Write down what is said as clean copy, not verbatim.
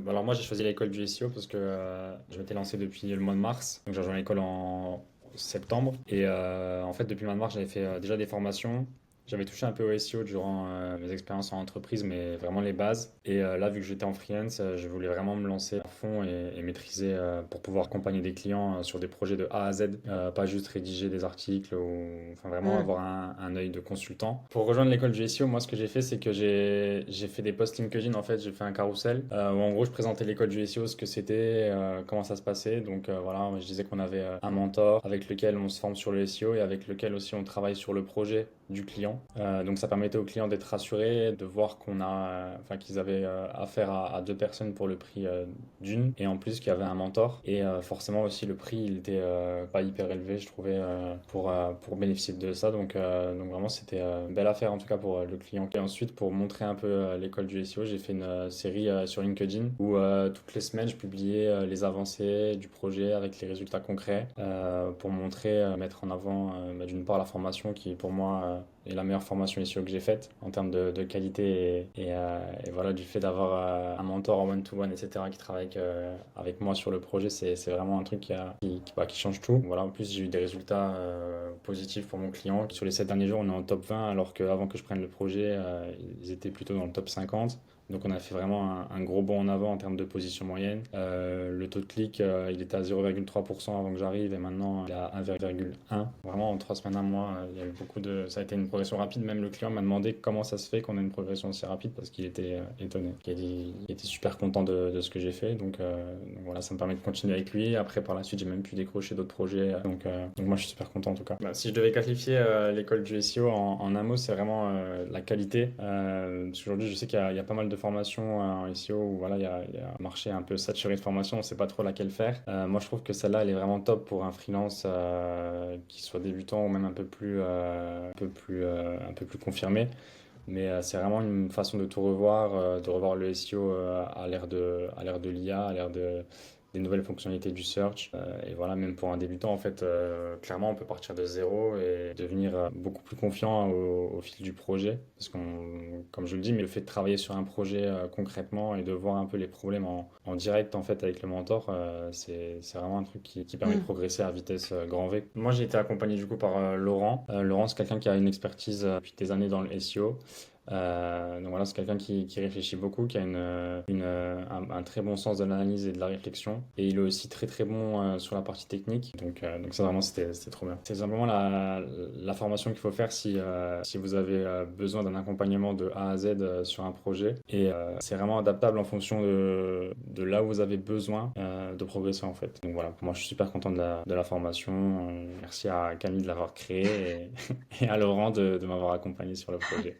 Alors moi j'ai choisi l'école du SEO parce que je m'étais lancé depuis le mois de mars. Donc j'ai rejoint l'école en septembre. Et en fait depuis le mois de mars j'avais fait déjà des formations. J'avais touché un peu au SEO durant mes expériences en entreprise, mais vraiment les bases. Et là, vu que j'étais en freelance, je voulais vraiment me lancer à fond et maîtriser pour pouvoir accompagner des clients sur des projets de A à Z, pas juste rédiger des articles ou enfin vraiment Mm. avoir un œil de consultant. Pour rejoindre l'école du SEO, moi ce que j'ai fait, c'est que j'ai fait des posts LinkedIn. En fait, j'ai fait un carrousel où en gros je présentais l'école du SEO, ce que c'était, comment ça se passait. Donc voilà, je disais qu'on avait un mentor avec lequel on se forme sur le SEO et avec lequel aussi on travaille sur le projet du client. Donc ça permettait aux clients d'être rassurés, de voir qu'on a, enfin qu'ils avaient affaire à deux personnes pour le prix d'une, et en plus qu'il y avait un mentor. Et forcément aussi le prix il était pas hyper élevé, je trouvais, pour bénéficier de ça. Donc vraiment c'était une belle affaire en tout cas pour le client. Et ensuite pour montrer un peu l'école du SEO, j'ai fait une série sur LinkedIn où toutes les semaines je publiais les avancées du projet avec les résultats concrets pour montrer, mettre en avant d'une part la formation qui pour moi est la meilleure formation SEO que j'ai faite en termes de qualité et voilà, du fait d'avoir un mentor en one-to-one, etc., qui travaille avec moi sur le projet, c'est vraiment un truc qui change tout. Voilà, en plus, j'ai eu des résultats positifs pour mon client. Sur les 7 derniers jours, on est en top 20, alors qu'avant que je prenne le projet, ils étaient plutôt dans le top 50. Donc on a fait vraiment un gros bond en avant en termes de position moyenne. Le taux de clic, il était à 0,3% avant que j'arrive et maintenant il est à 1,1. Vraiment en 3 semaines, un mois, il y a eu ça a été une progression rapide. Même le client m'a demandé comment ça se fait qu'on ait une progression aussi rapide parce qu'il était étonné. Il était super content de ce que j'ai fait. Donc voilà, ça me permet de continuer avec lui. Après par la suite, j'ai même pu décrocher d'autres projets. Donc moi je suis super content en tout cas. Bah, si je devais qualifier l'école du SEO en un mot, c'est vraiment la qualité. Parce qu'aujourd'hui, je sais qu'il y a pas mal de formations en SEO où voilà, il y a un marché un peu saturé de formations, on ne sait pas trop laquelle faire. Moi, je trouve que celle-là, elle est vraiment top pour un freelance qui soit débutant ou même un peu plus confirmé. Mais c'est vraiment une façon de tout revoir, de revoir le SEO à l'ère de l'IA, à l'ère des nouvelles fonctionnalités du search. Et voilà, même pour un débutant, en fait, clairement, on peut partir de zéro et devenir beaucoup plus confiant au fil du projet. Parce qu'on, comme je le dis, mais le fait de travailler sur un projet concrètement et de voir un peu les problèmes en direct, en fait, avec le mentor, c'est vraiment un truc qui permet de Mm. progresser à vitesse grand V. Moi, j'ai été accompagné du coup par Laurent. Laurent, c'est quelqu'un qui a une expertise depuis des années dans le SEO. Donc voilà, c'est quelqu'un qui réfléchit beaucoup, qui a un très bon sens de l'analyse et de la réflexion. Et il est aussi très très bon sur la partie technique. Donc ça vraiment, c'était trop bien. C'est simplement la formation qu'il faut faire si vous avez besoin d'un accompagnement de A à Z sur un projet. Et c'est vraiment adaptable en fonction de là où vous avez besoin de progresser en fait. Donc voilà, pour moi je suis super content de la formation. Merci à Camille de l'avoir créée et à Laurent de m'avoir accompagné sur le projet.